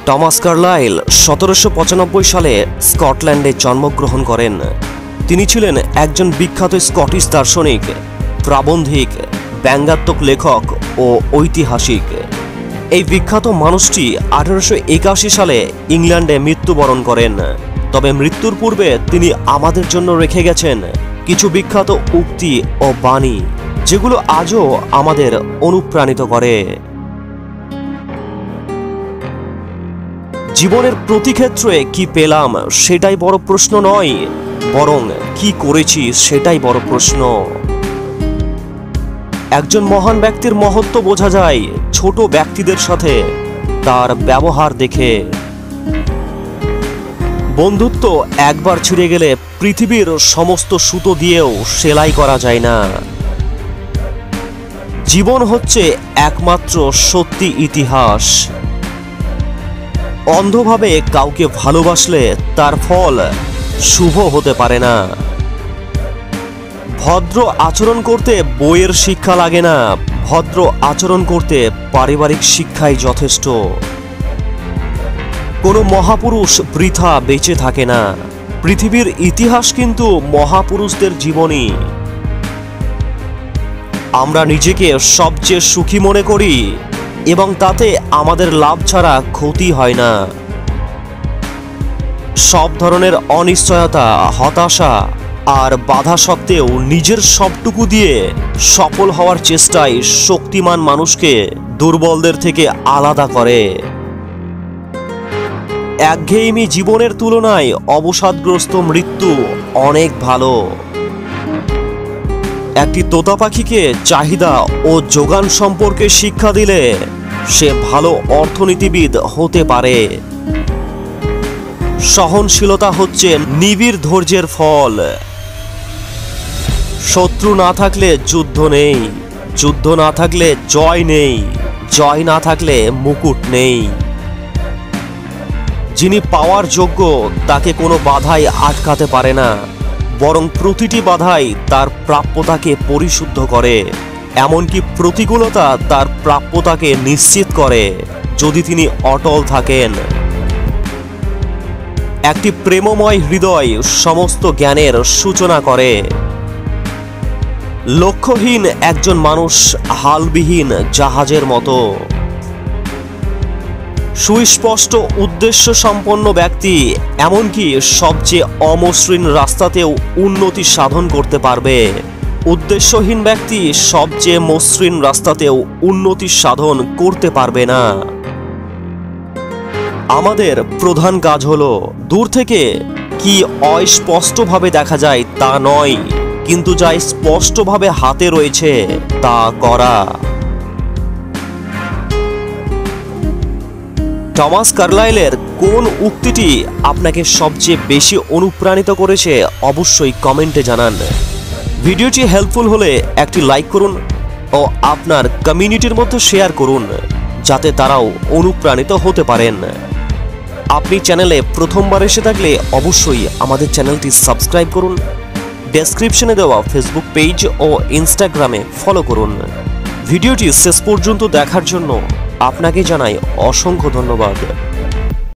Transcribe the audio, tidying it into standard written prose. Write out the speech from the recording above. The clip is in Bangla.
টমাস কার্লাইল 1795 সালে স্কটল্যান্ডে জন্মগ্রহণ করেন। তিনি ছিলেন একজন বিখ্যাত স্কটিশ দার্শনিক, প্রাবন্ধিক, ব্যঙ্গাত্মক লেখক ও ঐতিহাসিক। এই বিখ্যাত মানুষটি 1881 সালে ইংল্যান্ডে মৃত্যুবরণ করেন। তবে মৃত্যুর পূর্বে তিনি আমাদের জন্য রেখে গেছেন কিছু বিখ্যাত উক্তি ও বাণী, যেগুলো আজও আমাদের অনুপ্রাণিত করে। জীবনের প্রতি ক্ষেত্রে কি পেলাম সেটাই বড় প্রশ্ন নয়, বরং কি করেছি সেটাই বড় প্রশ্ন। একজন মহান ব্যক্তির মহত্ব বোঝা যায় ছোট ব্যক্তিদের সাথে তার ব্যবহার দেখে। বন্ধুত্ব একবার ছিঁড়ে গেলে পৃথিবীর সমস্ত সুতো দিয়েও সেলাই করা যায় না। জীবন হচ্ছে একমাত্র সত্যি ইতিহাস। অন্ধভাবে কাউকে ভালোবাসলে তার ফল শুভ হতে পারে না। ভদ্র আচরণ করতে বইয়ের শিক্ষা লাগে না, ভদ্র আচরণ করতে পারিবারিক শিক্ষাই যথেষ্ট। কোনো মহাপুরুষ বৃথা বেঁচে থাকে না। পৃথিবীর ইতিহাস কিন্তু মহাপুরুষদের জীবনী। আমরা নিজেকে সবচেয়ে সুখী মনে করি এবং তাতে আমাদের লাভ ছাড়া ক্ষতি হয় না। সব ধরনের অনিশ্চয়তা, হতাশা আর বাধা সত্ত্বেও নিজের সবটুকু দিয়ে সফল হওয়ার চেষ্টায় শক্তিমান মানুষকে দুর্বলদের থেকে আলাদা করে। একঘেয়েমি জীবনের তুলনায় অবসাদগ্রস্ত মৃত্যু অনেক ভালো। একটি তোতা পাখিকে চাহিদা ও যোগান সম্পর্কে শিক্ষা দিলে সে ভালো অর্থনীতিবিদ হতে পারে। সহনশীলতা হচ্ছে নিবিড় ধৈর্যের ফল। শত্রু না থাকলে যুদ্ধ নেই, যুদ্ধ না থাকলে জয় নেই, জয় না থাকলে মুকুট নেই। যিনি পাওয়ার যোগ্য তাকে কোনো বাধাই আটকাতে পারে না, বরং প্রতিটি বাধাই তার প্রাপ্যতাকে পরিশুদ্ধ করে। এমনকি প্রতিকূলতা তার প্রাপ্যতাকে নিশ্চিত করে যদি তিনি অটল থাকেন। একটি প্রেমময় হৃদয় সমস্ত জ্ঞানের সূচনা করে। লক্ষ্যহীন একজন মানুষ হালবিহীন জাহাজের মতো। সুস্পষ্ট উদ্দেশ্য সম্পন্ন ব্যক্তি এমনকি সবচেয়ে অমসৃণ রাস্তাতেও উন্নতি সাধন করতে পারবে। উদ্দেশ্যহীন ব্যক্তি সবচেয়ে মসৃণ রাস্তাতেও উন্নতি সাধন করতে পারবে না। আমাদের প্রধান কাজ হলো দূর থেকে কি অস্পষ্টভাবে দেখা যায় তা নয়, কিন্তু যা স্পষ্টভাবে হাতে রয়েছে তা করা। টমাস কার্লাইলের কোন উক্তিটি আপনাকে সবচেয়ে বেশি অনুপ্রাণিত করেছে অবশ্যই কমেন্টে জানান। ভিডিওটি হেল্পফুল হলে একটি লাইক করুন ও আপনার কমিউনিটির মধ্যে শেয়ার করুন, যাতে তারাও অনুপ্রাণিত হতে পারেন। আপনি চ্যানেলে প্রথমবার এসে থাকলে অবশ্যই আমাদের চ্যানেলটি সাবস্ক্রাইব করুন। ডেসক্রিপশনে দেওয়া ফেসবুক পেজ ও ইনস্টাগ্রামে ফলো করুন। ভিডিওটি শেষ পর্যন্ত দেখার জন্য আপনাকে জানাই অসংখ্য ধন্যবাদ।